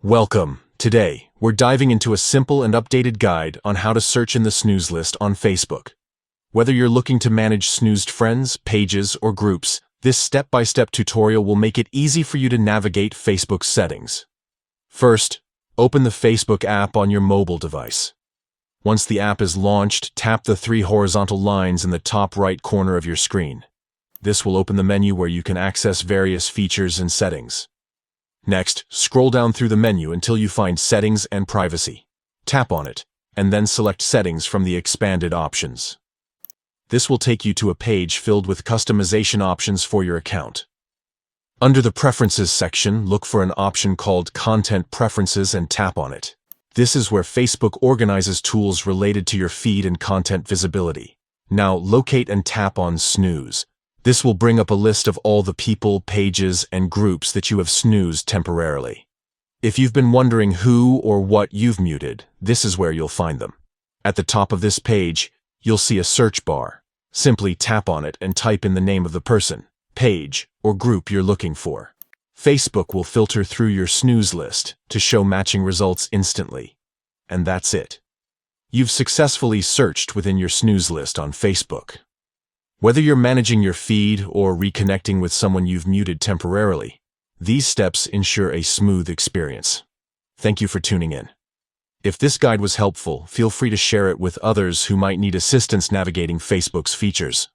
Welcome. Today, we're diving into a simple and updated guide on how to search in the Snooze list on Facebook. Whether you're looking to manage snoozed friends, pages, or groups, this step-by-step tutorial will make it easy for you to navigate Facebook's settings. First, open the Facebook app on your mobile device. Once the app is launched, tap the three horizontal lines in the top right corner of your screen. This will open the menu where you can access various features and settings. Next, scroll down through the menu until you find Settings and Privacy. Tap on it, and then select Settings from the expanded options. This will take you to a page filled with customization options for your account. Under the Preferences section, look for an option called Content Preferences and tap on it. This is where Facebook organizes tools related to your feed and content visibility. Now, locate and tap on Snooze. This will bring up a list of all the people, pages, and groups that you have snoozed temporarily. If you've been wondering who or what you've muted, this is where you'll find them. At the top of this page, you'll see a search bar. Simply tap on it and type in the name of the person, page, or group you're looking for. Facebook will filter through your snooze list to show matching results instantly. And that's it. You've successfully searched within your snooze list on Facebook. Whether you're managing your feed or reconnecting with someone you've muted temporarily, these steps ensure a smooth experience. Thank you for tuning in. If this guide was helpful, feel free to share it with others who might need assistance navigating Facebook's features.